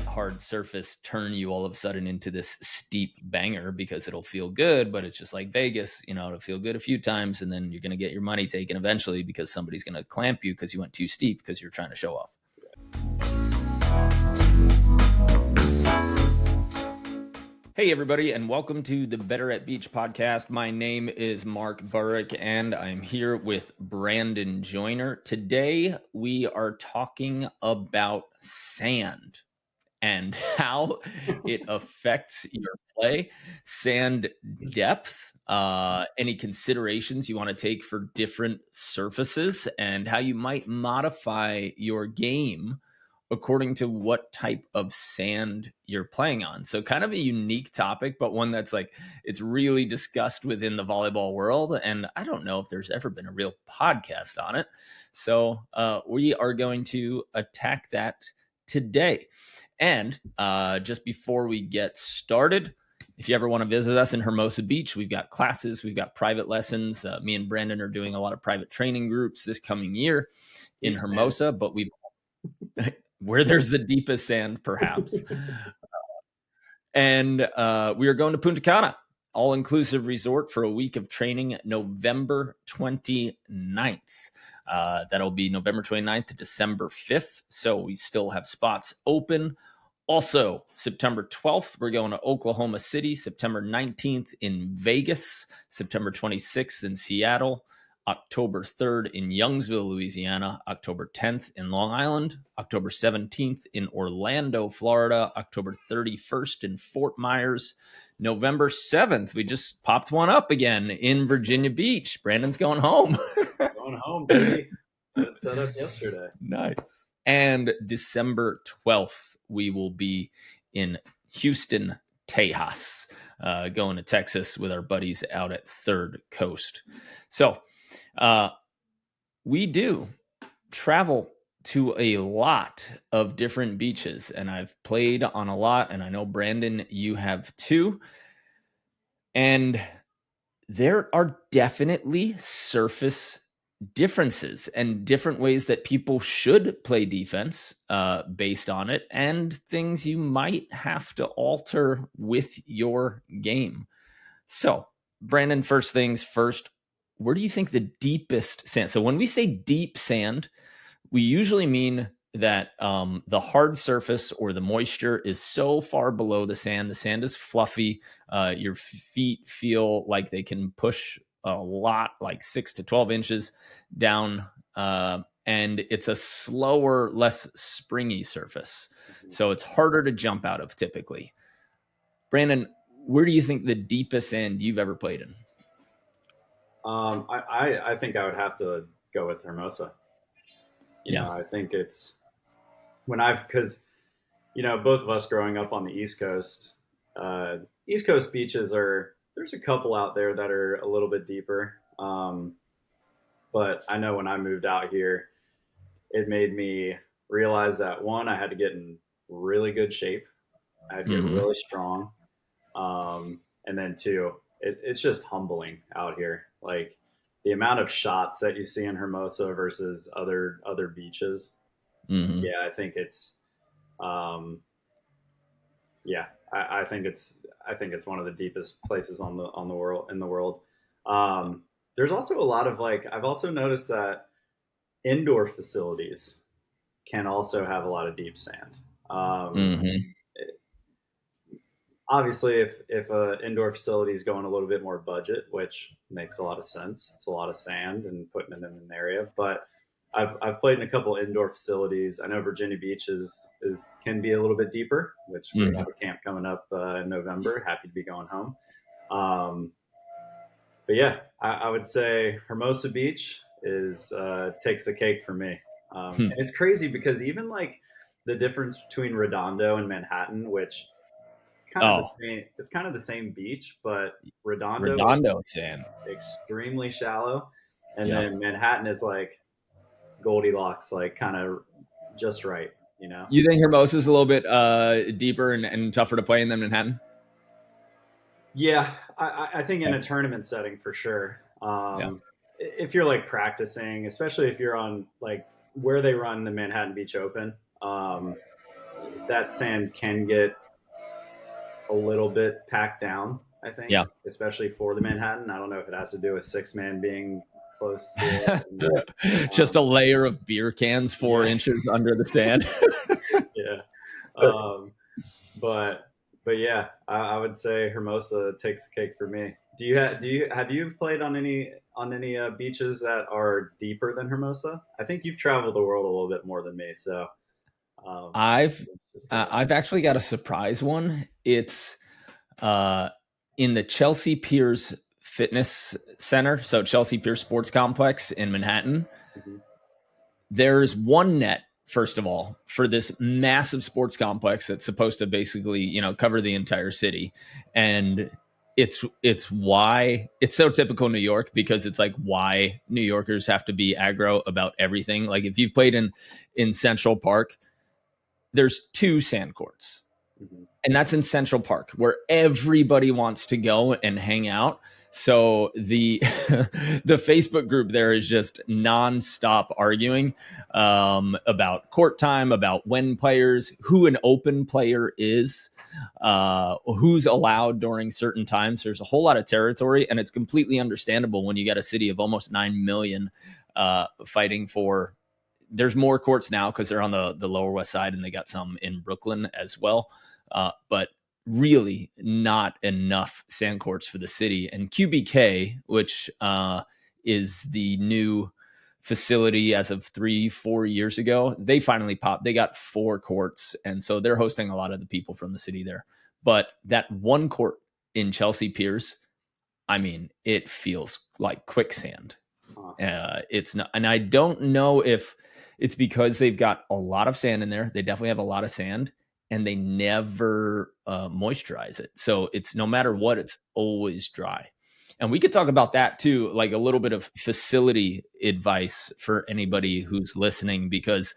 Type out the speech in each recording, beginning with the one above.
wet, hard surface turn you all of a sudden into this steep banger because it'll feel good, but it's just like Vegas, it'll feel good a few times and then you're going to get your money taken eventually because somebody's going to clamp you because you went too steep because you're trying to show off. Hey, everybody, and welcome to the Better at Beach podcast. My name is Mark Burrick, and I'm here with Brandon Joyner. Today, we are talking about sand and how it affects your play, sand depth, any considerations you want to take for different surfaces, and how you might modify your game according to what type of sand you're playing on. So kind of a unique topic, but one that's like, it's really discussed within the volleyball world. And I don't know if there's ever been a real podcast on it. So we are going to attack that today. And just before we get started, if you ever want to visit us in Hermosa Beach, we've got classes, we've got private lessons. Me and Brandon are doing a lot of private training groups this coming year in Hermosa, but where there's the deepest sand, perhaps. And we are going to Punta Cana, all-inclusive resort for a week of training, November 29th. That'll be November 29th to December 5th. So we still have spots open. Also, September 12th, we're going to Oklahoma City, September 19th in Vegas, September 26th in Seattle, October 3rd in Youngsville, Louisiana, October 10th in Long Island, October 17th in Orlando, Florida, October 31st in Fort Myers, November 7th, we just popped one up again in Virginia Beach. Brandon's going home. Going home, baby. That set up yesterday. Nice. And December 12th, we will be in Houston, Tejas, going to Texas with our buddies out at Third Coast. So we do travel to a lot of different beaches, and I've played on a lot, and I know, Brandon, you have too. And there are definitely surface differences and different ways that people should play defense based on it, and things you might have to alter with your game. So, Brandon, first things first, where do you think the deepest sand? So when we say deep sand, we usually mean that the hard surface or the moisture is so far below the sand is fluffy. Your feet feel like they can push a lot, like 6 to 12 inches down. And it's a slower, less springy surface. So it's harder to jump out of typically. Brandon, where do you think the deepest sand you've ever played in? I think I would have to go with Hermosa. You know, I think it's because both of us growing up on the East Coast beaches there's a couple out there that are a little bit deeper. But I know when I moved out here, it made me realize that one, I had to get in really good shape. I had to get really strong. And then two, it's just humbling out here. Like the amount of shots that you see in Hermosa versus other beaches. Yeah, I think it's, I think it's one of the deepest places in the world. There's also a lot of I've also noticed that indoor facilities can also have a lot of deep sand. Obviously, if an indoor facility is going a little bit more budget, which makes a lot of sense, it's a lot of sand and putting it in an area. But I've played in a couple indoor facilities. I know Virginia Beach can be a little bit deeper, which we have a camp coming up in November. Happy to be going home. But yeah, I would say Hermosa Beach takes the cake for me. And it's crazy because even the difference between Redondo and Manhattan, which it's kind of the same beach, but Redondo is sand extremely shallow, and then Manhattan is like Goldilocks, kind of just right. You think Hermosa is a little bit deeper and tougher to play in than Manhattan? Yeah, I think in a tournament setting for sure. If you're practicing, especially if you're on where they run the Manhattan Beach Open, that sand can get a little bit packed down, I think, Yeah. especially for the Manhattan. I don't know if it has to do with six man being close to it. And, Just a layer of beer cans 4 inches under the sand. yeah. Um, but yeah, I would say Hermosa takes the cake for me. Have you played on any beaches that are deeper than Hermosa? I think you've traveled the world a little bit more than me, so um, I've I've actually got a surprise one. It's uh, in the Chelsea Piers Fitness Center, so Chelsea Piers Sports Complex in Manhattan. mhm. There's one net, first of all, for this massive sports complex that's supposed to basically, cover the entire city. And it's why it's so typical New York, because it's like why New Yorkers have to be aggro about everything. Like if you've played in Central Park, there's two sand courts, Mhm. and that's in Central Park, where everybody wants to go and hang out. So the the Facebook group there is just nonstop arguing about court time, about when players, who an open player is, who's allowed during certain times. There's a whole lot of territory, and it's completely understandable when you got a city of almost 9 million fighting for. There's more courts now because they're on the Lower West Side, and they got some in Brooklyn as well. But really not enough sand courts for the city. And QBK, which is the new facility as of 3-4 years ago, they finally popped. They got 4 courts, and so they're hosting a lot of the people from the city there. But that one court in Chelsea Piers, I mean, it feels like quicksand. Huh. It's not, and I don't know if it's because they've got a lot of sand in there. They definitely have a lot of sand, and they never moisturize it. So it's, no matter what, it's always dry. And we could talk about that too, like a little bit of facility advice for anybody who's listening, because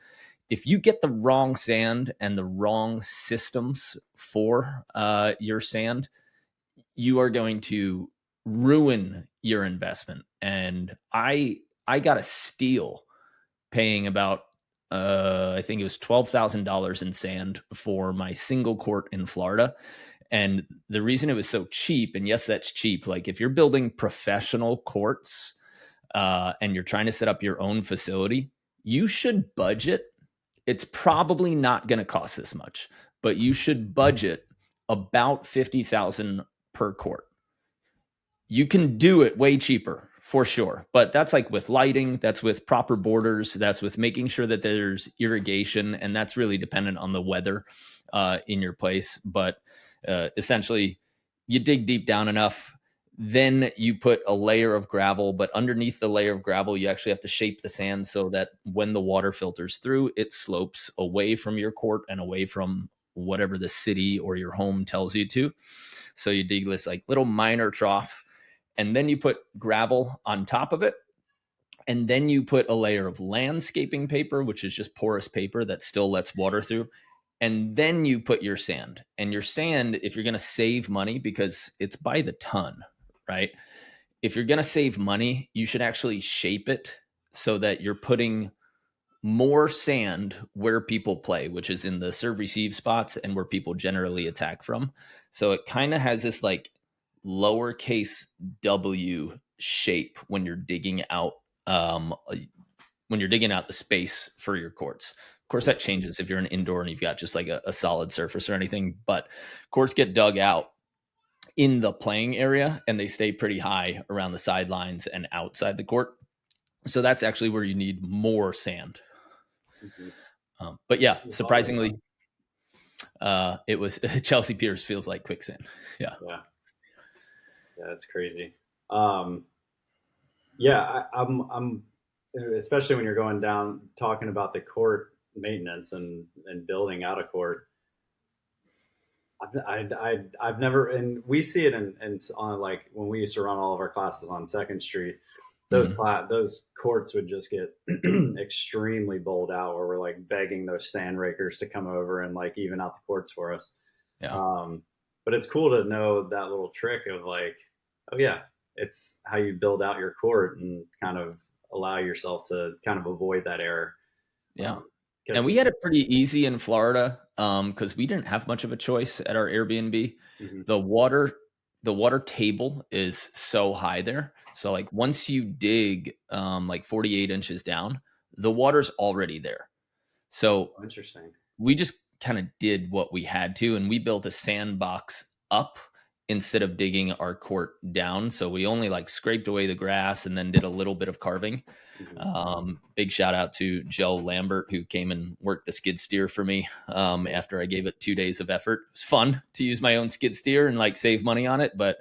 if you get the wrong sand and the wrong systems for your sand, you are going to ruin your investment. And I got a steal paying about I think it was $12,000 in sand for my single court in Florida. And the reason it was so cheap, and yes, that's cheap. Like if you're building professional courts and you're trying to set up your own facility, you should budget. It's probably not going to cost this much, but you should budget about 50,000 per court. You can do it way cheaper for sure, but that's like with lighting, that's with proper borders, that's with making sure that there's irrigation, and that's really dependent on the weather in your place. But essentially, you dig deep down enough, then you put a layer of gravel, but underneath the layer of gravel, you actually have to shape the sand so that when the water filters through, it slopes away from your court and away from whatever the city or your home tells you to. So you dig this like little minor trough, and then you put gravel on top of it, and then you put a layer of landscaping paper, which is just porous paper that still lets water through, and then you put your sand. And your sand, if you're going to save money, because it's by the ton, right? If you're going to save money, you should actually shape it so that you're putting more sand where people play, which is in the serve receive spots and where people generally attack from. So it kind of has this like lowercase w shape when you're digging out the space for your courts. Of course, that changes if you're an indoor and you've got just like a solid surface or anything, but courts get dug out in the playing area and they stay pretty high around the sidelines and outside the court. So that's actually where you need more sand. Mhm. But yeah, Volleyball. surprisingly, it was Chelsea Piers feels like quicksand. Yeah. Yeah, yeah, that's crazy. Um, yeah, I'm especially when you're going down talking about the court maintenance and building out a court. I've never, and we see it in on like when we used to run all of our classes on Second Street. Mhm. Those courts would just get extremely bowled out, where we're like begging those sand rakers to come over and like even out the courts for us. Yeah. Um, but it's cool to know that little trick of like, oh yeah, it's how you build out your court and kind of allow yourself to kind of avoid that error. Yeah. Um, And because we had it pretty easy in Florida, because we didn't have much of a choice at our Airbnb. mhm, The water the water table is so high there. So, like, once you dig, like 48 inches down, the water's already there. So interesting. we just kind of did what we had to, and we built a sandbox up instead of digging our court down. So we only like scraped away the grass and then did a little bit of carving. Mhm. Big shout out to Joe Lambert, who came and worked the skid steer for me, after I gave it 2 days of effort. It was fun to use my own skid steer and like save money on it. But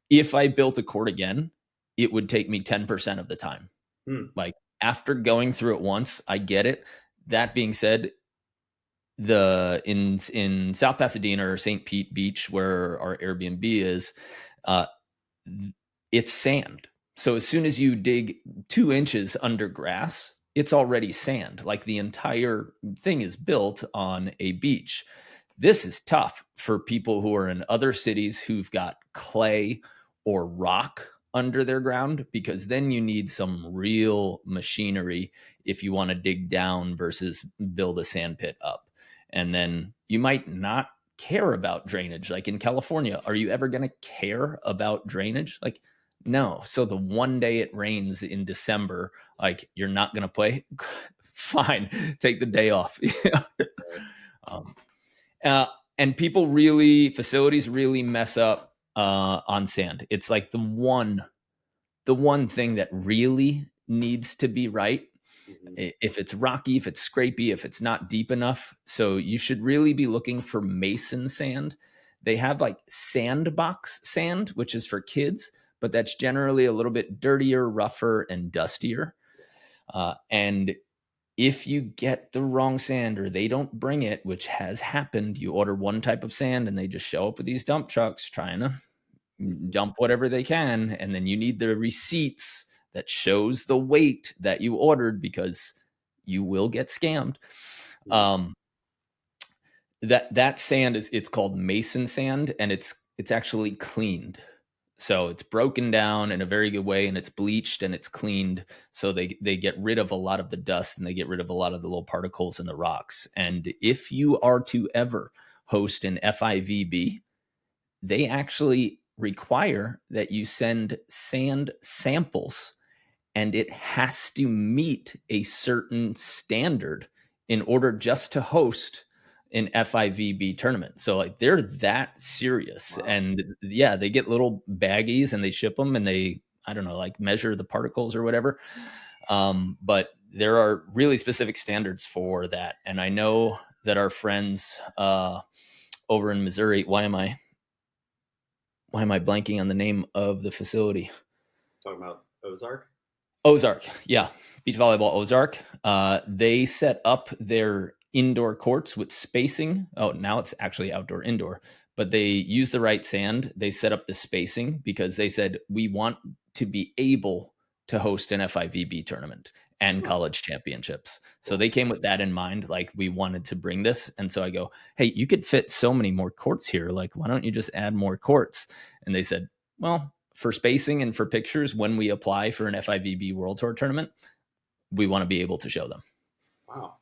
if I built a court again, it would take me 10% of the time. Hmm. Like, after going through it once, I get it. That being said, the in South Pasadena or St. Pete Beach, where our Airbnb is, uh, it's sand. So as soon as you dig 2 inches under grass, it's already sand. Like, the entire thing is built on a beach. This is tough for people who are in other cities who've got clay or rock under their ground, because then you need some real machinery if you want to dig down versus build a sand pit up. And then you might not care about drainage. Like in California, are you ever going to care about drainage? Like, no. So the one day it rains in December, like, you're not going to play. Fine, take the day off. um, uh, and facilities really mess up on sand. It's like the one thing that really needs to be right. Mhm. If it's rocky, if it's scrapey, if it's not deep enough. So you should really be looking for mason sand. They have like sandbox sand, which is for kids, but that's generally a little bit dirtier, rougher, and dustier. And if you get the wrong sand or they don't bring it, which has happened, you order one type of sand and they just show up with these dump trucks trying to Mhm. dump whatever they can, and then you need the receipts that shows the weight that you ordered, because you will get scammed. Mhm. um that sand it's called mason sand, and it's actually cleaned. So it's broken down in a very good way, and it's bleached and it's cleaned, so they get rid of a lot of the dust, and they get rid of a lot of the little particles in the rocks. And if you are to ever host an FIVB, they actually require that you send sand samples, and it has to meet a certain standard in order just to host an FIVB tournament. So like, they're that serious. Wow. And yeah, they get little baggies and they ship them, and they, I don't know, like, measure the particles or whatever. But there are really specific standards for that. And I know that our friends over in Missouri, why am I blanking on the name of the facility? Talking about Ozark. Ozark, yeah, beach volleyball Ozark. They set up their indoor courts with spacing. Oh, now it's actually outdoor indoor, but they use the right sand. They set up the spacing because they said, we want to be able to host an FIVB tournament and Huh. college championships. So Cool. they came with that in mind. Like, we wanted to bring this. And so I go, hey, you could fit so many more courts here. Like, why don't you just add more courts? And they said, well, for spacing and for pictures, when we apply for an FIVB World Tour tournament, we want to be able to show them. Wow,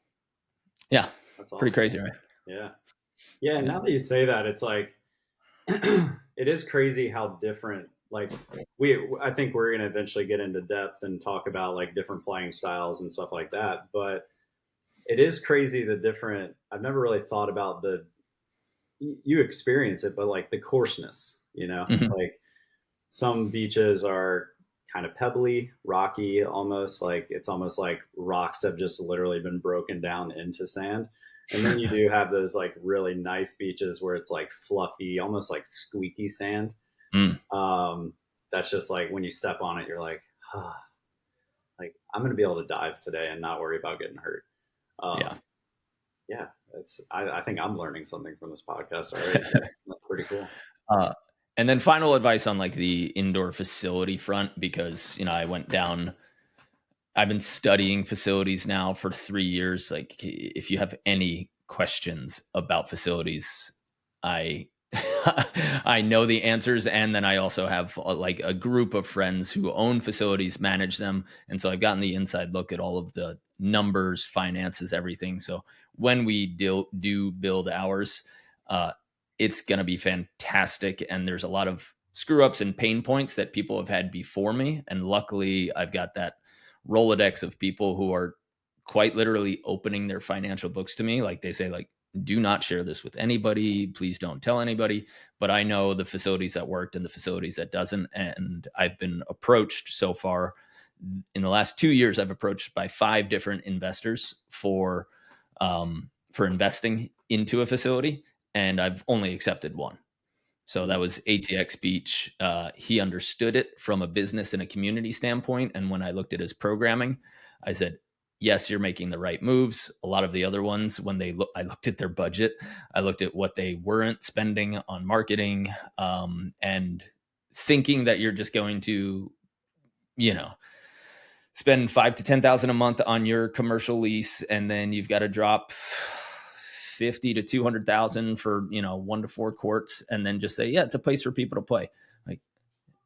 Yeah, that's pretty awesome. crazy, right? Yeah. Yeah. And Yeah. now that you say that, it's like it is crazy how different. Like I think we're going to eventually get into depth and talk about like different playing styles and stuff like that. But it is crazy the different. I've never really thought about you experience it, but like the coarseness. Mhm. Like some beaches are kind of pebbly, rocky, almost like it's almost like rocks have just literally been broken down into sand. And then you do have those like really nice beaches where it's like fluffy, almost like squeaky sand. Mm, Um, that's just like when you step on it, you're like, ah, like I'm gonna be able to dive today and not worry about getting hurt. yeah. Um, yeah, I think I'm learning something from this podcast already. That's pretty cool. Uh, and then final advice on like the indoor facility front, because I went down. I've been studying facilities now for 3 years. Like, if you have any questions about facilities, I I know the answers, and then I also have like a group of friends who own facilities, manage them, and so I've gotten the inside look at all of the numbers, finances, everything. So when we do build ours, it's going to be fantastic. And there's a lot of screw ups and pain points that people have had before me. And luckily, I've got that Rolodex of people who are quite literally opening their financial books to me. Like they say, like, do not share this with anybody. Please don't tell anybody. But I know the facilities that worked and the facilities that doesn't. And I've been approached so far in the last 2 years. I've approached by 5 different investors for investing into a facility, and I've only accepted one. So that was ATX Beach. He understood it from a business and a community standpoint. And when I looked at his programming, I said, yes, you're making the right moves. A lot of the other ones, when I looked at their budget, I looked at what they weren't spending on marketing, and thinking that you're just going to, spend 5 to 10,000 a month on your commercial lease, and then you've got to drop 50 to 200,000 for 1 to 4 courts, and then just say, yeah, it's a place for people to play. Like,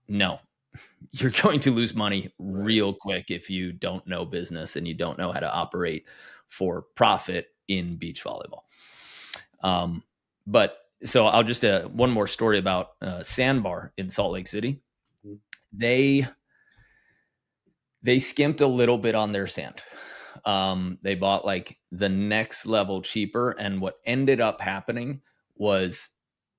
no, you're going to lose money real quick if you don't know business and you don't know how to operate for profit in beach volleyball. But so I'll just one more story about Sandbar in Salt Lake City. They skimped a little bit on their sand. They bought like the next level cheaper. And what ended up happening was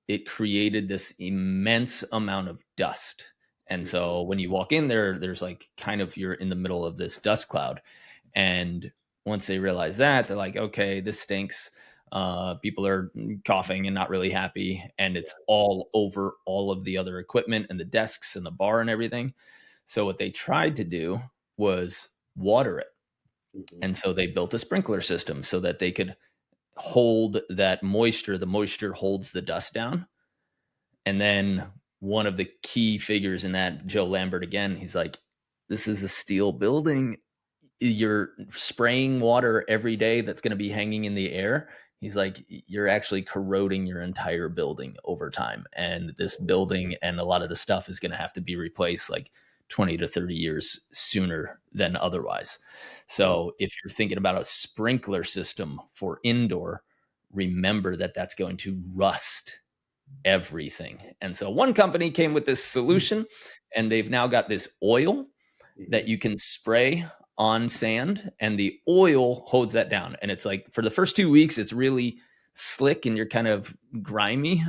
it created this immense amount of dust. And so when you walk in there, there's like kind of, you're in the middle of this dust cloud. And once they realize that, they're like, okay, this stinks. People are coughing and not really happy. And it's all over all of the other equipment and the desks and the bar and everything. So what they tried to do was water it. And so they built a sprinkler system so that they could hold that moisture. The moisture holds the dust down. And then one of the key figures in that, Joe Lambert, again, he's like, this is a steel building. You're spraying water every day that's going to be hanging in the air. He's like, you're actually corroding your entire building over time. And this building and a lot of the stuff is going to have to be replaced like 20 to 30 years sooner than otherwise. So if you're thinking about a sprinkler system for indoor, remember that that's going to rust everything. And so one company came with this solution, and they've now got this oil that you can spray on sand, and the oil holds that down. And it's like, for the first 2 weeks, it's really slick and you're kind of grimy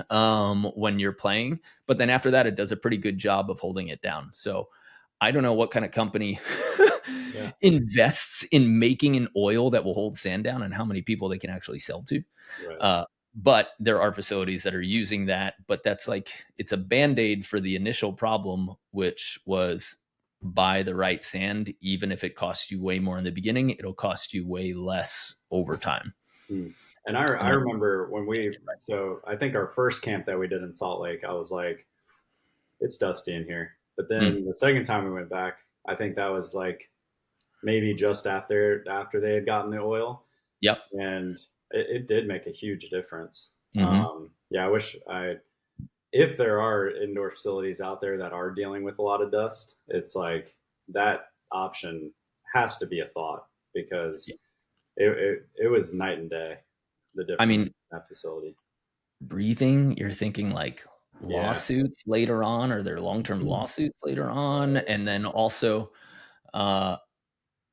when you're playing. But then after that, it does a pretty good job of holding it down. So I don't know what kind of company invests in making an oil that will hold sand down and how many people they can actually sell to. But there are facilities that are using that. But that's like, it's a Band-Aid for the initial problem, which was buy the right sand. Even if it costs you way more in the beginning, it'll cost you way less over time. And I remember when so I think our first camp that we did in Salt Lake, I was like, it's dusty in here. But then the second time we went back, I think that was like maybe just after they had gotten the oil. Yep. And it did make a huge difference. I wish if there are indoor facilities out there that are dealing with a lot of dust, it's like that option has to be a thought, because it was night and day, the difference in that facility. Breathing, you're thinking like lawsuits later on, or their long-term lawsuits later on. And then also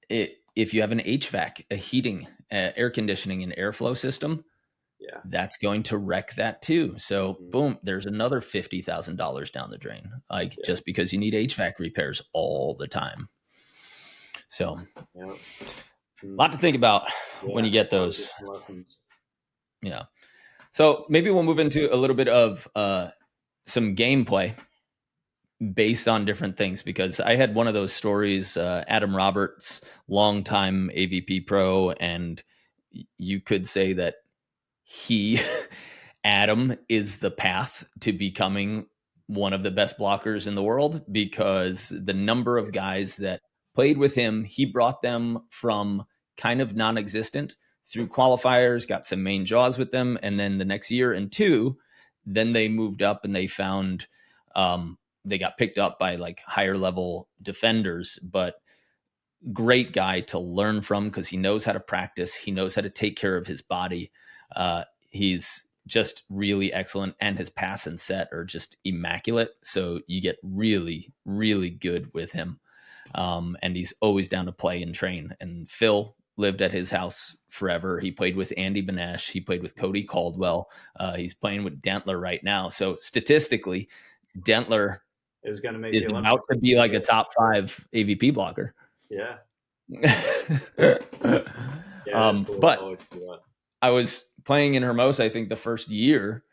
if you have an HVAC, a heating, air conditioning, and airflow system, that's going to wreck that too. So boom, there's another $50,000 down the drain, like just because you need HVAC repairs all the time. So a lot to think about when you get those lessons. Yeah. So maybe we'll move into a little bit of some gameplay based on different things, because I had one of those stories, Adam Roberts, longtime AVP pro, and you could say that Adam is the path to becoming one of the best blockers in the world, because the number of guys that played with him, he brought them from kind of non-existent through qualifiers, got some main draws with them. And then the next year and two, then they moved up and they found, they got picked up by like higher level defenders. But great guy to learn from because he knows how to practice. He knows how to take care of his body. He's just really excellent, and his pass and set are just immaculate. So you get really, really good with him. And he's always down to play and train. And Phil lived at his house forever. He played with Andy Benesh. He played with Cody Caldwell. He's playing with Dentler right now. So statistically, Dentler is going to make is about to be like a top 5 AVP blocker. Yeah. But I was playing in Hermosa, I think the first year,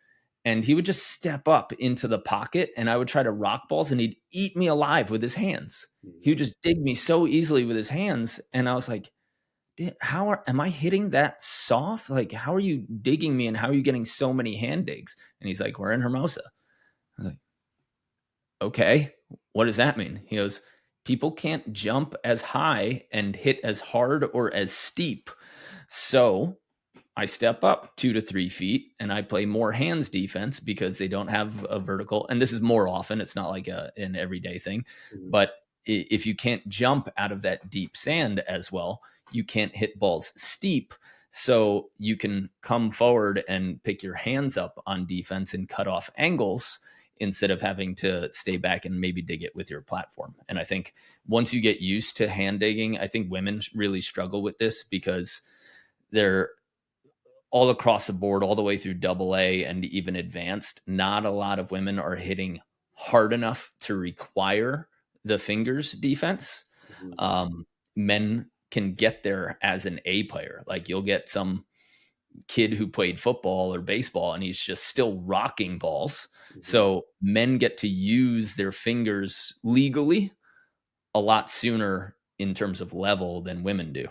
and he would just step up into the pocket, and I would try to rock balls, and he'd eat me alive with his hands. He would just dig me so easily with his hands, and I was like, am I hitting that soft? Like, how are you digging me, and how are you getting so many hand digs? And he's like, we're in Hermosa. I was like, okay, what does that mean? He goes, people can't jump as high and hit as hard or as steep. So I step up 2 to 3 feet and I play more hands defense because they don't have a vertical. And this is more often. It's not like an everyday thing. But if you can't jump out of that deep sand as well, you can't hit balls steep. So you can come forward and pick your hands up on defense and cut off angles instead of having to stay back and maybe dig it with your platform. And I think once you get used to hand digging, I think women really struggle with this because they're all across the board, all the way through AA and even advanced. Not a lot of women are hitting hard enough to require the fingers defense. Men can get there as an A player. Like you'll get some kid who played football or baseball and he's just still rocking balls. So men get to use their fingers legally a lot sooner in terms of level than women do.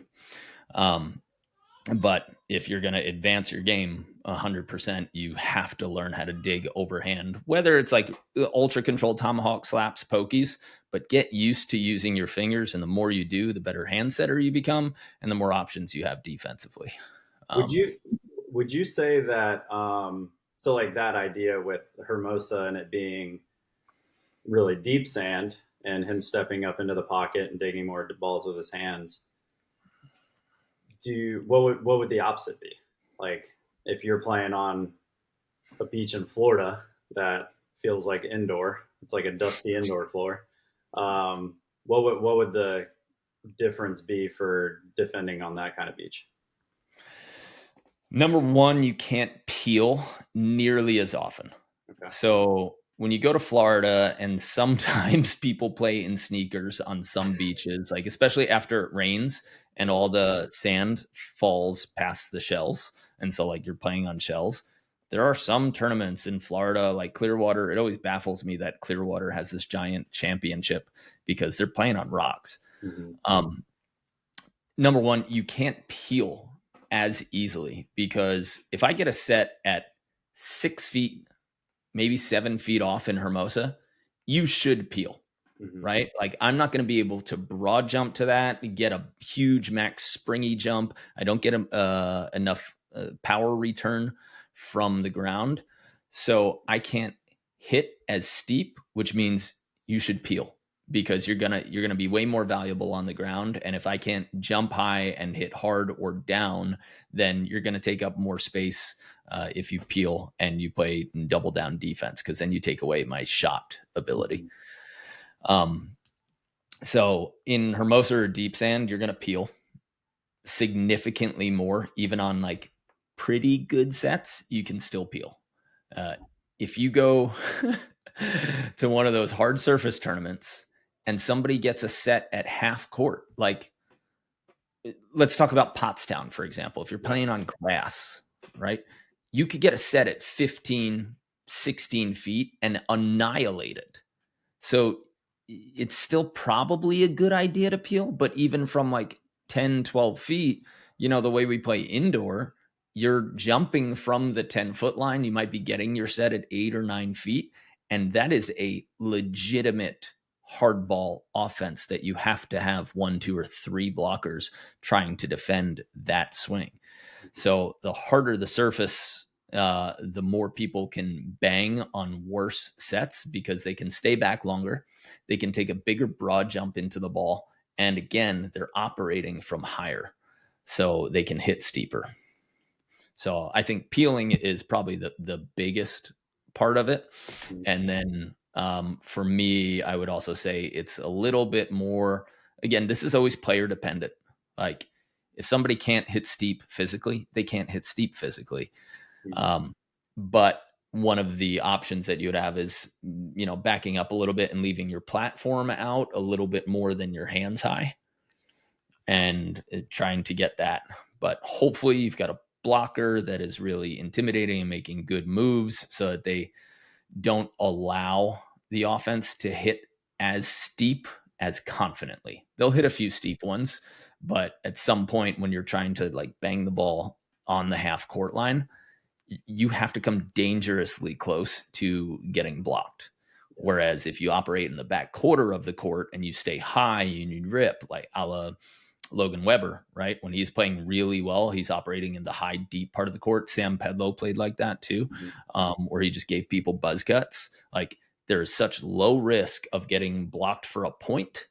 But if you're going to advance your game 100%, you have to learn how to dig overhand, whether it's like ultra controlled tomahawk slaps, pokies, but get used to using your fingers. And the more you do, the better hand setter you become and the more options you have defensively. Would you say that, so like that idea with Hermosa and it being really deep sand and him stepping up into the pocket and digging more balls with his hands, what would the opposite be? Like if you're playing on a beach in Florida that feels like indoor, it's like a dusty indoor floor. What would the difference be for defending on that kind of beach? Number one, you can't peel nearly as often. Okay. So when you go to Florida and sometimes people play in sneakers on some beaches, like especially after it rains and all the sand falls past the shells. And so like you're playing on shells. There are some tournaments in Florida, like Clearwater. It always baffles me that Clearwater has this giant championship because they're playing on rocks. Number one, you can't peel as easily because if I get a set at 6 feet, maybe 7 feet off in Hermosa, you should peel, right? Like I'm not going to be able to broad jump to that, get a huge max springy jump. I don't get enough power return from the ground. So I can't hit as steep, which means you should peel because you're going to be way more valuable on the ground. And if I can't jump high and hit hard or down, then you're going to take up more space if you peel and you play double down defense, because then you take away my shot ability. So in Hermosa or deep sand, you're going to peel significantly more. Even on like pretty good sets, you can still peel. If you go to one of those hard surface tournaments and somebody gets a set at half court, like let's talk about Pottstown, for example. If you're playing on grass, right, you could get a set at 15, 16 feet and annihilate it. So it's still probably a good idea to peel, but even from like 10, 12 feet, the way we play indoor, you're jumping from the 10-foot line. You might be getting your set at 8 or 9 feet. And that is a legitimate hardball offense that you have to have 1, 2, or 3 blockers trying to defend that swing. So the harder the surface, the more people can bang on worse sets because they can stay back longer. They can take a bigger broad jump into the ball And again, they're operating from higher, so they can hit steeper. So I think peeling is probably the biggest part of it. And then for me, I would also say it's a little bit more, again, this is always player dependent. Like if somebody can't hit steep physically, they can't hit steep physically. But one of the options that you'd have is, backing up a little bit and leaving your platform out a little bit more than your hands high and trying to get that. But hopefully you've got a blocker that is really intimidating and making good moves so that they don't allow the offense to hit as steep as confidently. They'll hit a few steep ones, but at some point when you're trying to like bang the ball on the half court line, you have to come dangerously close to getting blocked. Whereas if you operate in the back quarter of the court and you stay high and you rip, like a la Logan Weber, right? When he's playing really well, he's operating in the high, deep part of the court. Sam Pedlow played like that too, where he just gave people buzz cuts. Like there's such low risk of getting blocked for a point.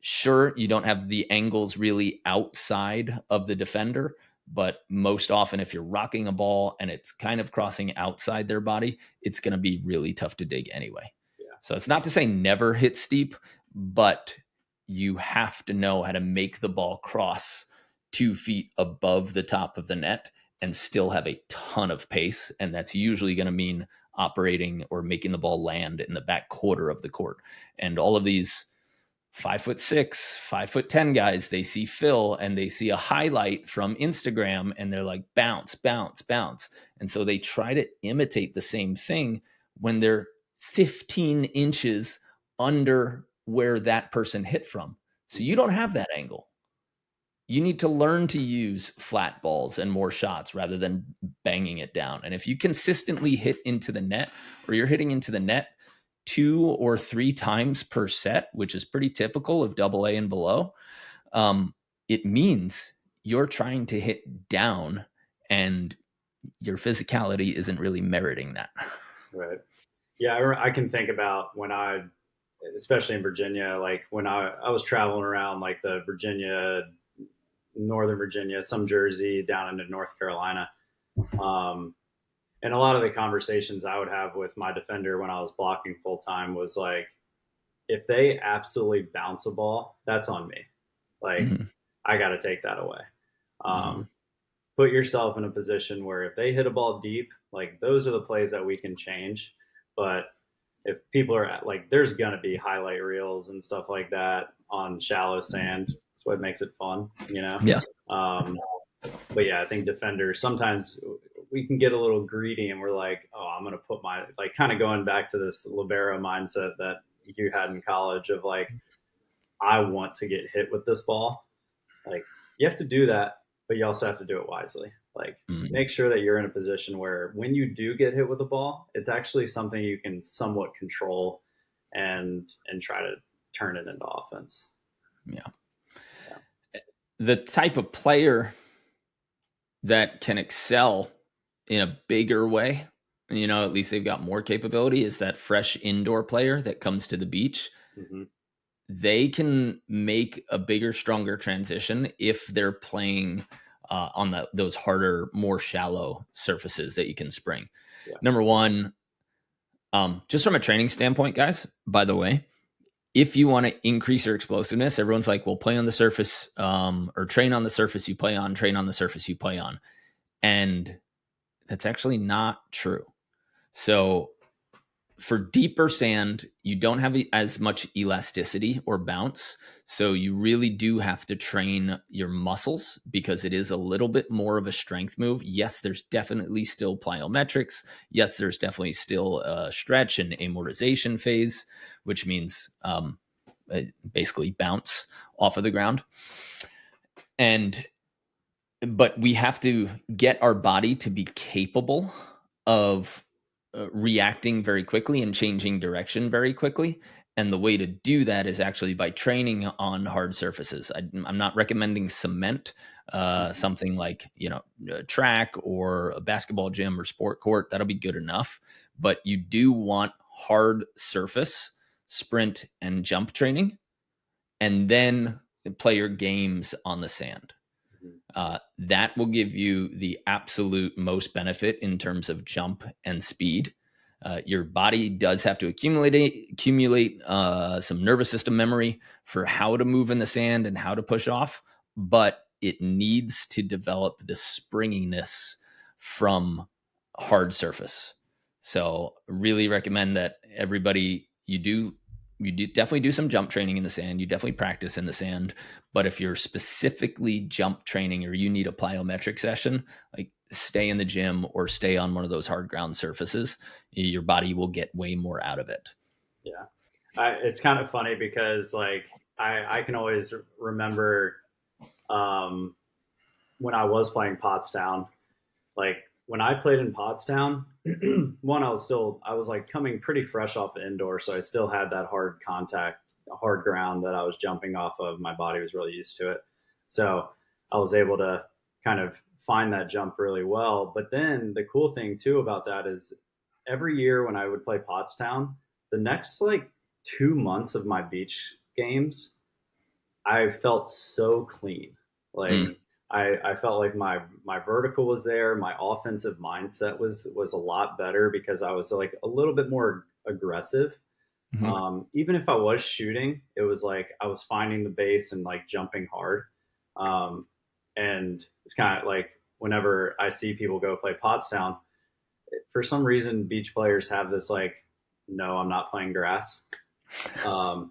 Sure, you don't have the angles really outside of the defender, but most often if you're rocking a ball and it's kind of crossing outside their body, it's going to be really tough to dig anyway. So it's not to say never hit steep, but you have to know how to make the ball cross 2 feet above the top of the net and still have a ton of pace. And that's usually going to mean operating or making the ball land in the back quarter of the court. And all of these 5'6", 5'10" guys, they see Phil and they see a highlight from Instagram and they're like, bounce, bounce, bounce. And so they try to imitate the same thing when they're 15 inches under where that person hit from. So you don't have that angle. You need to learn to use flat balls and more shots rather than banging it down. And if you consistently hit into the net, or you're hitting into the net 2 or 3 times per set, which is pretty typical of AA and below, it means you're trying to hit down and your physicality isn't really meriting that. Right. Yeah, I can think about when especially in Virginia, like when I was traveling around like the Virginia, Northern Virginia, some Jersey, down into North Carolina. And a lot of the conversations I would have with my defender when I was blocking full time was like, if they absolutely bounce a ball, that's on me. Like, I got to take that away. Put yourself in a position where if they hit a ball deep, like those are the plays that we can change. But if people are like, there's going to be highlight reels and stuff like that on shallow sand. That's what makes it fun, Yeah. But yeah, I think defenders, sometimes we can get a little greedy and we're like, oh, I'm going to put like kind of going back to this libero mindset that you had in college of like, I want to get hit with this ball. Like you have to do that, but you also have to do it wisely. Like make sure that you're in a position where when you do get hit with the ball, it's actually something you can somewhat control and try to turn it into offense. Yeah. The type of player that can excel in a bigger way, at least they've got more capability, is that fresh indoor player that comes to the beach. They can make a bigger, stronger transition if they're playing on those harder, more shallow surfaces that you can spring. Number one, just from a training standpoint, guys, by the way, if you want to increase your explosiveness, everyone's like, well, play on the surface or train on the surface you play on, train on the surface you play on. And that's actually not true. So for deeper sand, you don't have as much elasticity or bounce. So you really do have to train your muscles because it is a little bit more of a strength move. Yes, there's definitely still plyometrics. Yes, there's definitely still a stretch and amortization phase, which means basically bounce off of the ground. But we have to get our body to be capable of reacting very quickly and changing direction very quickly. And the way to do that is actually by training on hard surfaces. I'm not recommending cement, something like, a track or a basketball gym or sport court. That'll be good enough. But you do want hard surface, sprint, and jump training. and then play your games on the sand. That will give you the absolute most benefit in terms of jump and speed. Your body does have to accumulate some nervous system memory for how to move in the sand and how to push off, but it needs to develop the springiness from hard surface. So really recommend that everybody, you definitely do some jump training in the sand. You definitely practice in the sand. But if you're specifically jump training or you need a plyometric session, like stay in the gym or stay on one of those hard ground surfaces. Your body will get way more out of it. Yeah. It's kind of funny because like I can always remember when I was playing Pottstown, like when I played in Pottstown, one, I was like coming pretty fresh off the indoor. So I still had that hard contact, hard ground that I was jumping off of. My body was really used to it. So I was able to kind of find that jump really well. But then the cool thing too about that is every year when I would play Pottstown, the next like 2 months of my beach games, I felt so clean. Like I felt like my vertical was there. My offensive mindset was a lot better because I was like a little bit more aggressive. Mm-hmm. Even if I was shooting, it was like I was finding the base and like jumping hard. Um, and it's kind of like whenever I see people go play Pottstown, for some reason, beach players have this like, no, I'm not playing grass. I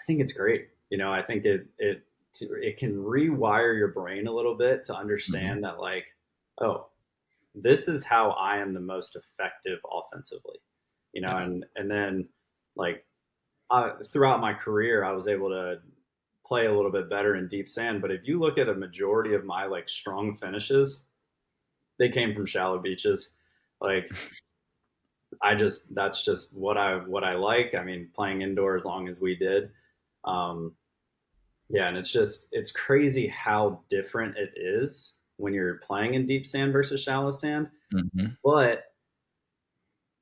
think it's great. You know, I think it can rewire your brain a little bit to understand that like, oh, this is how I am the most effective offensively. You know, Yeah. and then like throughout my career, I was able to play a little bit better in deep sand. But if you look at a majority of my like strong finishes, they came from shallow beaches. Like that's just what I like. I mean, playing indoor as long as we did. Um, yeah, and it's crazy how different it is when you're playing in deep sand versus shallow sand. Mm-hmm. But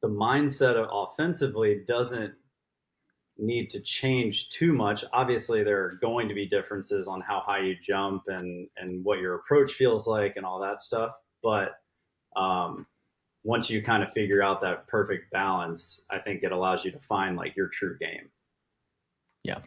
the mindset of offensively doesn't need to change too much. Obviously, there are going to be differences on how high you jump and what your approach feels like and all that stuff. But um, once you kind of figure out that perfect balance, I think it allows you to find like your true game. Yeah.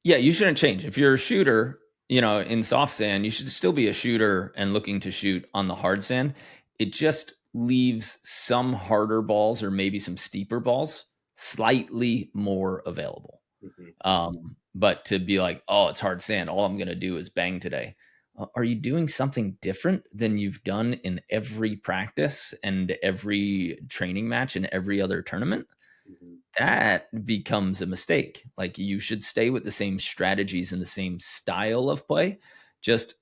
Yeah, you shouldn't change. If you're a shooter, in soft sand, you should still be a shooter and looking to shoot on the hard sand. It just leaves some harder balls or maybe some steeper balls slightly more available. Mm-hmm. But to be like, oh, it's hard sand, all I'm going to do is bang today. Are you doing something different than you've done in every practice and every training match and every other tournament? Mm-hmm. That becomes a mistake. Like you should stay with the same strategies and the same style of play. Just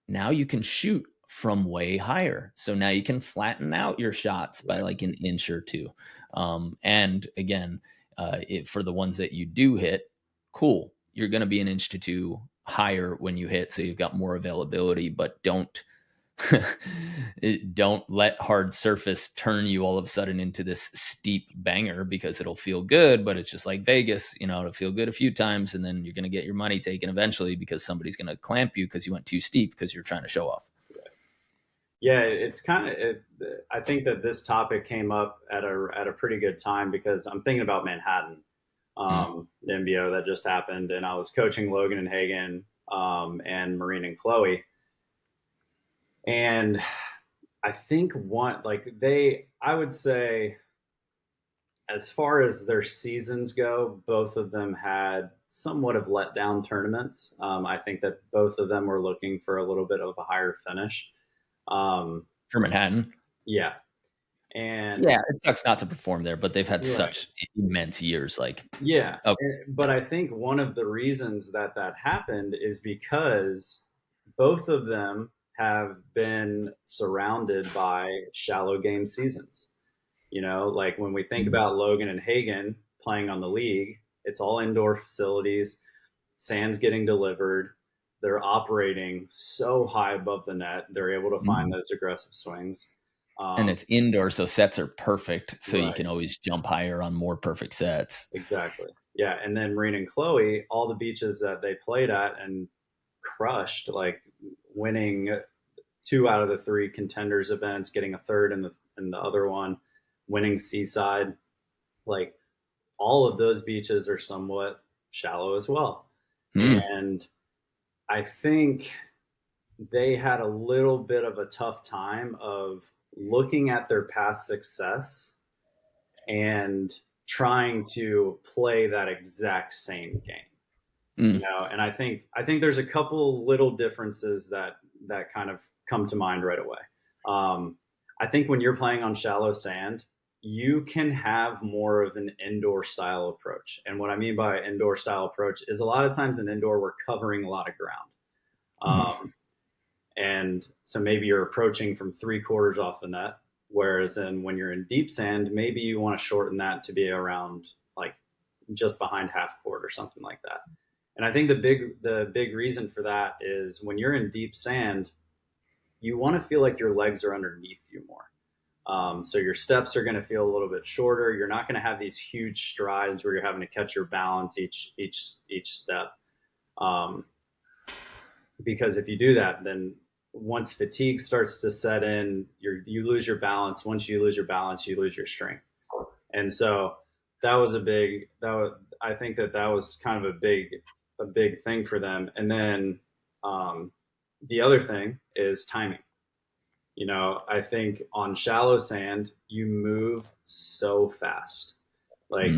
now you can shoot from way higher. So now you can flatten out your shots by Right. like an inch or two. And again, for the ones that you do hit, cool. You're going to be an inch to two higher when you hit. So you've got more availability, but don't let hard surface turn you all of a sudden into this steep banger because it'll feel good, but it's just like Vegas, it'll feel good a few times and then you're going to get your money taken eventually because somebody's going to clamp you because you went too steep because you're trying to show off. Yeah, it's kind of. I think that this topic came up at a pretty good time because I'm thinking about Manhattan, Mm. the MBO that just happened, and I was coaching Logan and Hagen, and Marine and Chloe, and I think I would say, as far as their seasons go, both of them had somewhat of letdown tournaments. I think that both of them were looking for a little bit of a higher finish. Um, For Manhattan. yeah, and Yeah, it sucks not to perform there, but they've had right. such immense years. Like, Yeah, oh, but I think one of the reasons that that happened is because both of them have been surrounded by shallow game seasons. You know, like when we think mm, about Logan and Hagen playing on the league, it's all indoor facilities, sand's getting delivered. They're operating so high above the net, they're able to find mm. those aggressive swings. And Um, it's indoor, so sets are perfect. So you right, can always jump higher on more perfect sets. exactly. Yeah. And then Marine and Chloe, all the beaches that they played at and crushed, like winning 2 out of the 3 contenders events, getting a third in the other one, winning Seaside. Like all of those beaches are somewhat shallow as well. And I think they had a little bit of a tough time of looking at their past success and trying to play that exact same game. You know, and I think there's a couple little differences that kind of come to mind right away. I think when you're playing on shallow sand, you can have more of an indoor style approach. And what I mean by indoor style approach is a lot of times in indoor we're covering a lot of ground. And so maybe you're approaching from 3/4 off the net, whereas when you're in deep sand, maybe you want to shorten that to be around like just behind half court or something like that. And I think the big reason for that is when you're in deep sand, you want to feel like your legs are underneath you more. So your steps are going to feel a little bit shorter. You're not going to have these huge strides where you're having to catch your balance each step. Because if you do that, then once fatigue starts to set in, you lose your balance. Once you lose your balance, you lose your strength. And so I think that was kind of a big thing for them. And then the other thing is timing. You know, I think on shallow sand, you move so fast. Like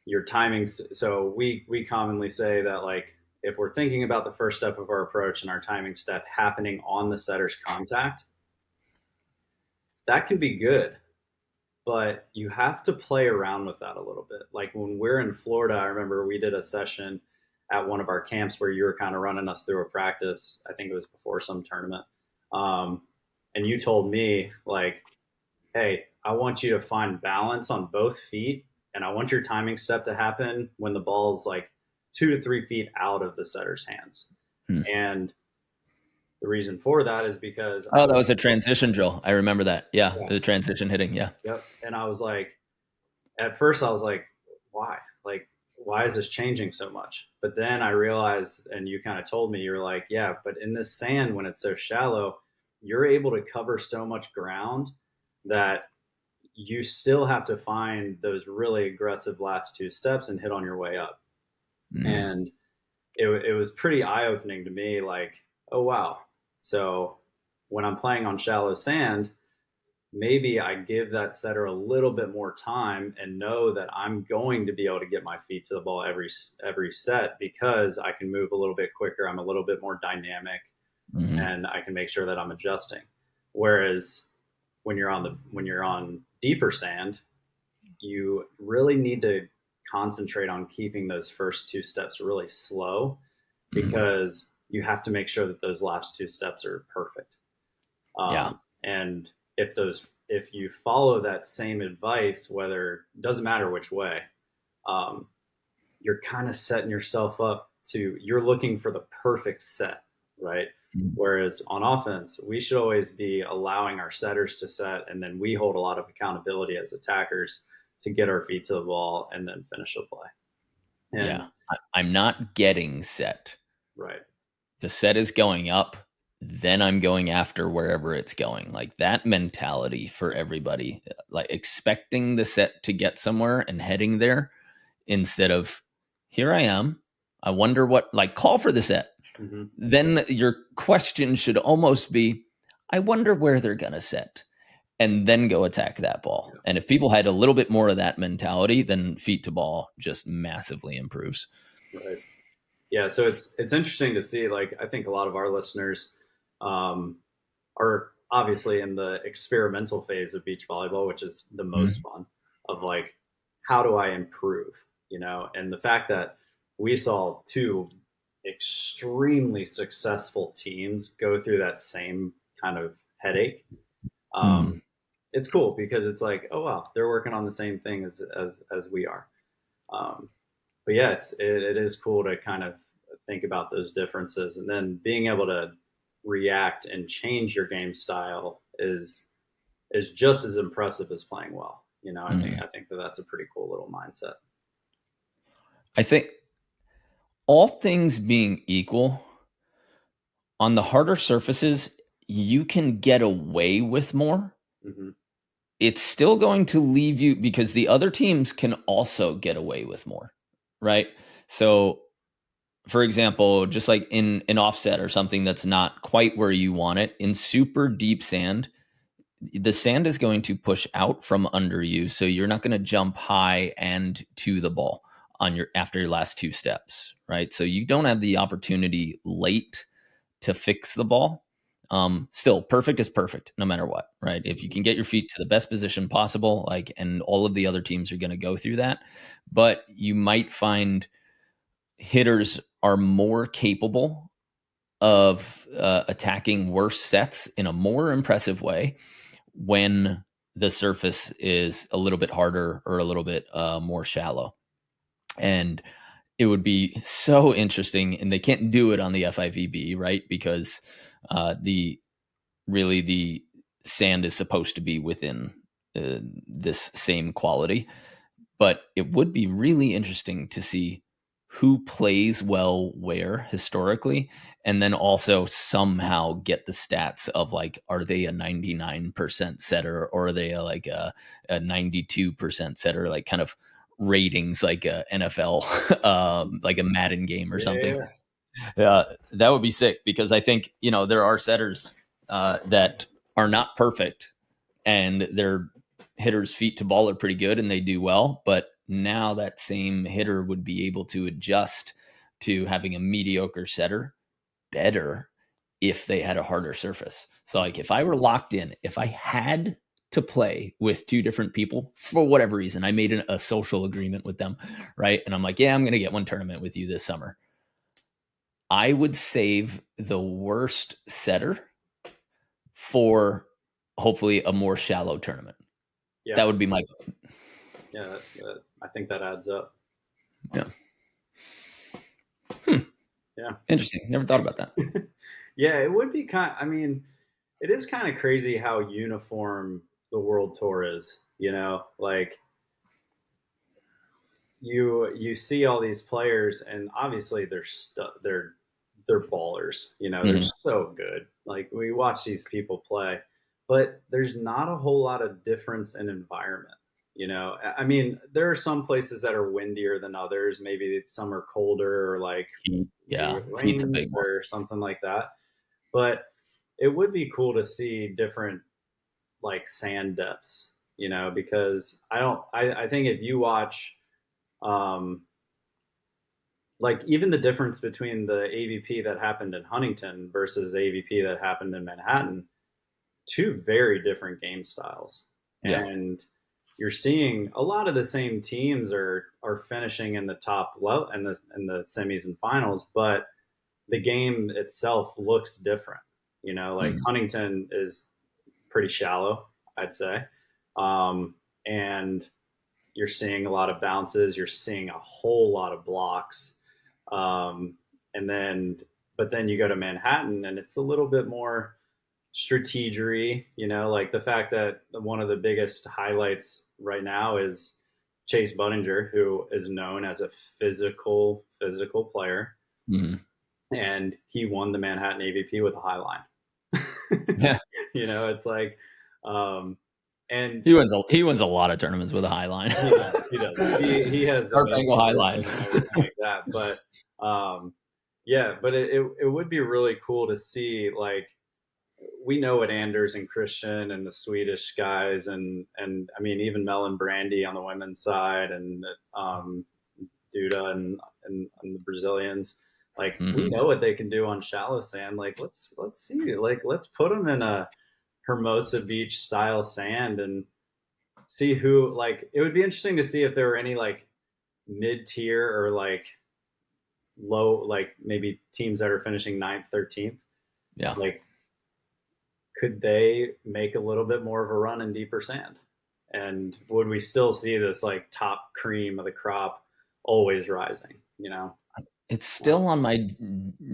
your timing. So we commonly say that like if we're thinking about the first step of our approach and our timing step happening on the setter's contact, that can be good, but you have to play around with that a little bit. Like when we're in Florida, I remember we did a session at one of our camps where you were kind of running us through a practice. I think it was before some tournament. And you told me like, hey, I want you to find balance on both feet. And I want your timing step to happen when the ball's like 2 to 3 feet out of the setter's hands. And the reason for that is because that was a transition drill. I remember that. Yeah. The transition hitting. Yeah. Yep. And I was like, at first I was like, why? Like, why is this changing so much? But then I realized, and you kind of told me, you were like, yeah, but in this sand, when it's so shallow, you're able to cover so much ground that you still have to find those really aggressive last 2 steps and hit on your way up. And it was pretty eye-opening to me, like, oh, wow. So when I'm playing on shallow sand, maybe I give that setter a little bit more time and know that I'm going to be able to get my feet to the ball every set because I can move a little bit quicker. I'm a little bit more dynamic and I can make sure that I'm adjusting. Whereas when you're on deeper sand, you really need to concentrate on keeping those first 2 steps really slow because you have to make sure that those last 2 steps are perfect. And if you follow that same advice, doesn't matter which way, you're kind of setting yourself up you're looking for the perfect set, right? Whereas on offense, we should always be allowing our setters to set, and then we hold a lot of accountability as attackers to get our feet to the ball and then finish the play. And I'm not getting set. Right. The set is going up, then I'm going after wherever it's going. Like that mentality for everybody, like expecting the set to get somewhere and heading there instead of here I am. I wonder what, like, call for the set. Then your question should almost be, I wonder where they're going to set, and then go attack that ball. And if people had a little bit more of that mentality, then feet to ball just massively improves. Right. Yeah. So it's interesting to see, like, I think a lot of our listeners are obviously in the experimental phase of beach volleyball, which is the most fun, of like, how do I improve, you know? And the fact that we saw 2 extremely successful teams go through that same kind of headache. It's cool because it's like, oh wow, they're working on the same thing as we are. But yeah, it is cool to kind of think about those differences, and then being able to react and change your game style is just as impressive as playing well. You know, I think that that's a pretty cool little mindset. I think all things being equal, on the harder surfaces, you can get away with more. Mm-hmm. It's still going to leave you because the other teams can also get away with more, right? So, for example, just like in an offset or something that's not quite where you want it, in super deep sand, the sand is going to push out from under you, so you're not going to jump high and to the ball on your after your last two steps, right? So you don't have the opportunity late to fix the ball. Still, perfect is perfect no matter what, right? If you can get your feet to the best position possible, like, and all of the other teams are going to go through that, but you might find hitters are more capable of attacking worse sets in a more impressive way when the surface is a little bit harder or a little bit more shallow. And it would be so interesting, and they can't do it on the FIVB, right? Because the really the sand is supposed to be within this same quality. But it would be really interesting to see who plays well where historically, and then also somehow get the stats of like, are they a 99% setter or are they a 92% setter, like kind of ratings like a NFL, like a Madden game or something. Yeah. That would be sick because I think, there are setters that are not perfect and their hitters' feet to ball are pretty good and they do well. But now that same hitter would be able to adjust to having a mediocre setter better if they had a harder surface. So, like, if I were locked in, if I had to play with two different people for whatever reason, I made a social agreement with them, right? And I'm like, yeah, I'm going to get one tournament with you this summer. I would save the worst setter for hopefully a more shallow tournament. Yeah. That would be my Yeah. I think that adds up. yeah. Hmm. Yeah. Interesting. Never thought about that. Yeah, it would be I mean, it is kind of crazy how uniform the world tour is, like you see all these players and obviously they're ballers, they're Mhm. so good. Like we watch these people play, but there's not a whole lot of difference in environment. I mean, there are some places that are windier than others. Maybe some are colder or like Heat. maybe Yeah. it Heat's a big rains one. or something like that. But it would be cool to see different like sand depths, because I think if you watch um, like even the difference between the AVP that happened in Huntington versus the AVP that happened in Manhattan, two very different game styles. Yeah. And you're seeing a lot of the same teams are finishing in the top level in the semis and finals, but the game itself looks different. Like Mhm. Huntington is pretty shallow, I'd say. And you're seeing a lot of bounces. You're seeing a whole lot of blocks. Um, and then, but then you go to Manhattan and it's a little bit more strategery, like the fact that one of the biggest highlights right now is Chase Budinger, who is known as a physical player. Mhm. And he won the Manhattan AVP with a high line. Yeah. It's like, um, and He wins a lot of tournaments with a high line. he has Sharp angle amazing high line. vision and everything like that. But yeah, but it would be really cool to see, like, we know what Anders and Christian and the Swedish guys and I mean even Mel and Brandy on the women's side and Duda and the Brazilians. Like we Mhm. know what they can do on shallow sand. Like let's see. Like let's put them in a Hermosa Beach style sand and see who. Like it would be interesting to see if there were any like mid tier or like low, like maybe teams that are finishing 9th, 13th. Yeah. Like could they make a little bit more of a run in deeper sand? And would we still see this like top cream of the crop always rising? It's still on my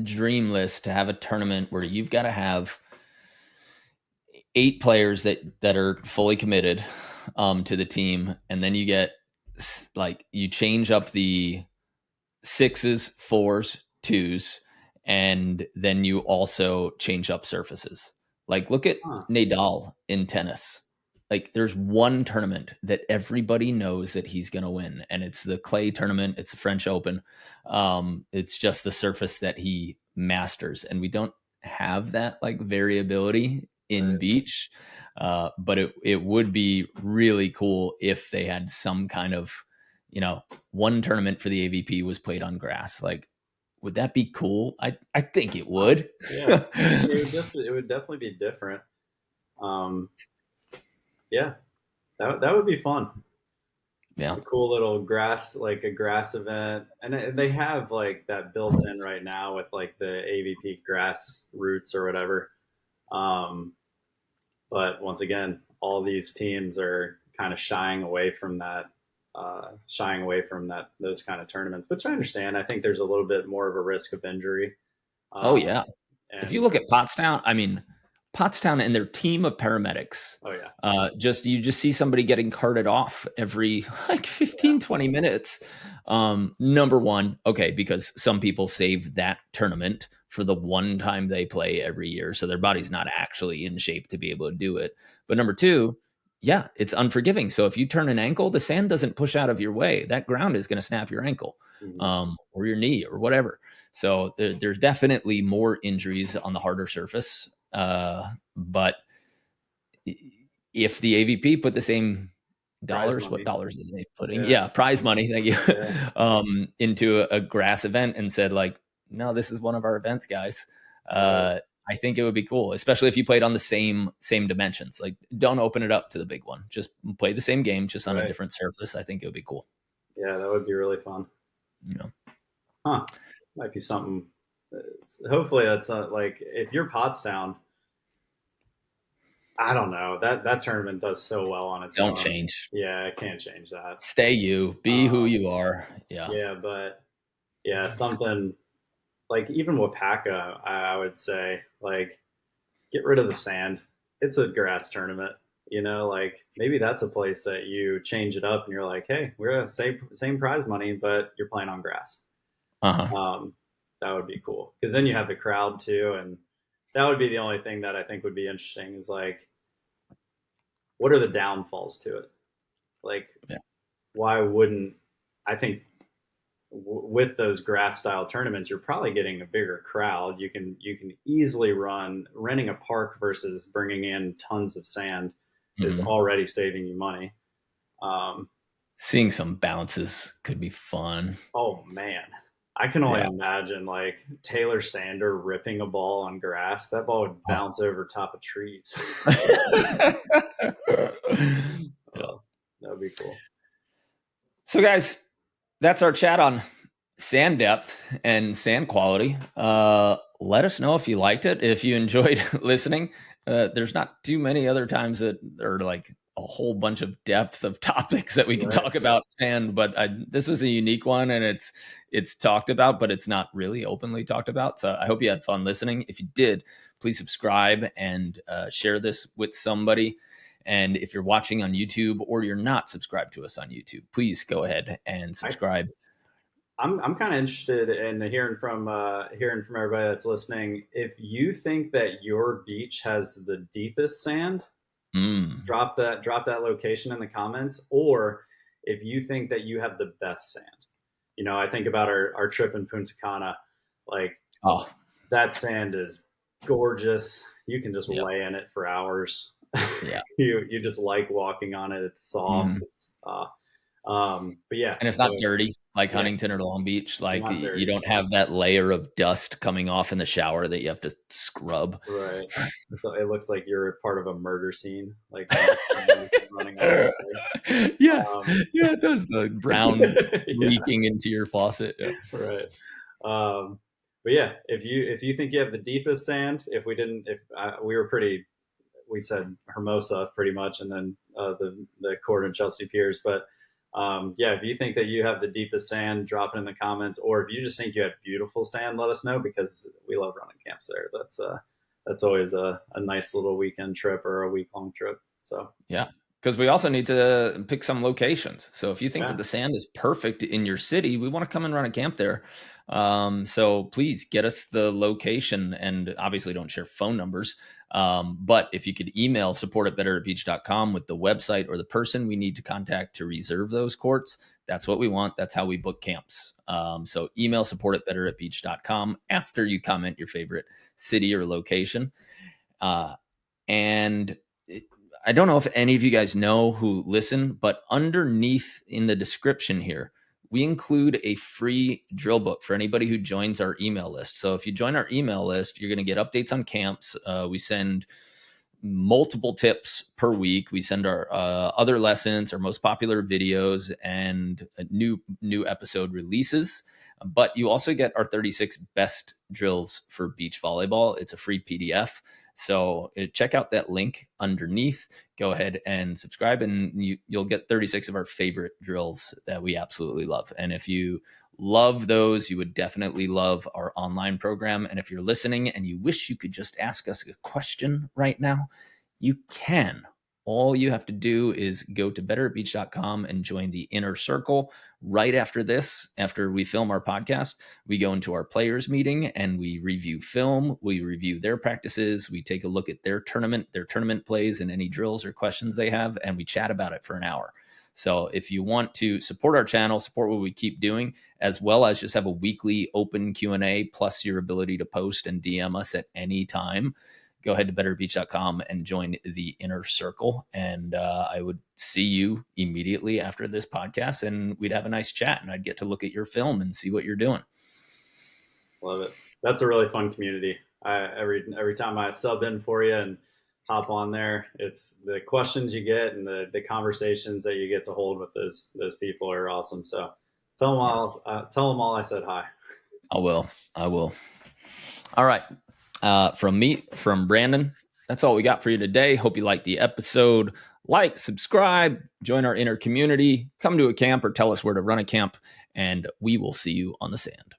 dream list to have a tournament where you've got to have 8 players that are fully committed to the team, and then you get like you change up sixes, fours, twos, and then you also change up surfaces. Like look at Huh. Nadal in tennis. Like there's one tournament that everybody knows that he's going to win, and it's the clay tournament. It's the French Open. It's just the surface that he masters, and we don't have that like variability in Right. beach. But it would be really cool if they had some kind of, one tournament for the AVP was played on grass. Like, would that be cool? I think it would. Yeah. It would definitely be different. Um, yeah, that would be fun. Yeah. A cool little grass, like a grass event, and they have like that built in right now with like the AVP grass roots or whatever. Um, but once again, all these teams are kind of shying away from those kind of tournaments, which I understand. I think there's a little bit more of a risk of injury. Oh Um, yeah. If you and look at Pottstown, I mean, Pottstown and their team of paramedics, oh yeah, you just see somebody getting carted off every like yeah, 15-20 minutes. Number one, okay, because some people save that tournament for the one time they play every year, so their body's not actually in shape to be able to do it. But number two, yeah, it's unforgiving. So if you turn an ankle, the sand doesn't push out of your way. That ground is going to snap your ankle, mhm. or your knee or whatever. So there's definitely more injuries on the harder surface. But if the AVP put the same Prize dollars, what money. dollars are they putting? Yeah, Yeah, prize money, thank you, yeah, into a grass event and said, like, no, this is one of our events, guys. right, I think it would be cool, especially if you played on the same dimensions. Like, don't open it up to the big one. Just play the same game, just on a right. different surface. I think it would be cool. Yeah, that would be really fun. You know? Huh? Might be something. Hopefully, that's not like if you're Pottstown. I don't know that tournament does so well on its Don't own. change. Yeah, I can't change that. Stay you. Be who Um, you are. Yeah. yeah, but yeah, something like even Wapaka, I would say like get rid of the sand. It's a grass tournament. Like maybe that's a place that you change it up and you're like, hey, we're gonna same prize money, but you're playing on grass. Uh-huh. Um, that would be cool because then you have the crowd too, and that would be the only thing that I think would be interesting is like, what are the downfalls to it? Like, Yeah. why wouldn't I think with those grass style tournaments, you're probably getting a bigger crowd. You can easily renting a park versus bringing in tons of sand is Mhm. already saving you money. Um, Seeing some bounces could be fun. oh man, I can only Yeah. imagine like Taylor Sander ripping a ball on grass. That ball would Oh. bounce over top of trees. Yeah. That would be cool. So, guys, that's our chat on sand depth and sand quality. Let us know if you liked it, if you enjoyed listening. There's not too many other times that are like a whole bunch of depth of topics that we can Right. talk about sand, but this was a unique one, and it's talked about, but it's not really openly talked about. So I hope you had fun listening. If you did, please subscribe and share this with somebody. And if you're watching on YouTube or you're not subscribed to us on YouTube, please go ahead and I, subscribe. I'm kind of interested in hearing from everybody that's listening. If you think that your beach has the deepest sand, Mm. drop that location in the comments, or if you think that you have the best sand. I think about our trip in Punta Cana, like Oh, that sand is gorgeous. You can just yeah, lay in it for hours. yeah. You just like walking on it. It's soft. Mhm. But yeah, And it's so not dirty like yeah, Huntington or Long Beach. Like not you dirty. don't have that layer of dust coming off in the shower that you have to scrub. Right. So it looks like you're part of a murder scene, like running all over the Yes. place. Yeah, it does. The brown Yeah, leaking into your faucet. Yeah. right. Um, but yeah, if you think you have the deepest sand, if we didn't, if we were pretty, we said Hermosa pretty much, and then the Court and Chelsea Piers. But yeah, if you think that you have the deepest sand, drop it in the comments. Or if you just think you have beautiful sand, let us know because we love running camps there. That's always a nice little weekend trip or a week long trip. So Yeah. because we also need to pick some locations. So if you think that Yeah. the sand is perfect in your city, we want to come and run a camp there. So please get us the location, and obviously don't share phone numbers. But if you could email support@betteratbeach.com with the website or the person we need to contact to reserve those courts, that's what we want. That's how we book camps. So email support@betteratbeach.com after you comment your favorite city or location. And I don't know if any of you guys know who listen, but underneath in the description here, we include a free drill book for anybody who joins our email list. So if you join our email list, you're going to get updates on camps. We send multiple tips per week. We send our other lessons, our most popular videos, and new episode releases. But you also get our 36 best drills for beach volleyball. It's a free PDF. So check out that link underneath. Go ahead and subscribe, and you'll get 36 of our favorite drills that we absolutely love. And if you love those, you would definitely love our online program. And if you're listening and you wish you could just ask us a question right now, you can. All you have to do is go to betteratbeach.com and join the inner circle. Right after this, after we film our podcast, we go into our players meeting and we review film. We review their practices. We take a look at their tournament plays, and any drills or questions they have, and we chat about it for an hour. So if you want to support our channel, support what we keep doing, as well as just have a weekly open Q&A, plus your ability to post and DM us at any time, go ahead to betterbeach.com and join the inner circle. And I would see you immediately after this podcast, and we'd have a nice chat, and I'd get to look at your film and see what you're doing. Love it. That's a really fun community. Every time I sub in for you and hop on there, it's the questions you get and the conversations that you get to hold with those people are awesome. So tell them all I said hi. I will. All right. From Brandon, that's all we got for you today. Hope you liked the episode. Like, subscribe, join our inner community, come to a camp, or tell us where to run a camp, and we will see you on the sand.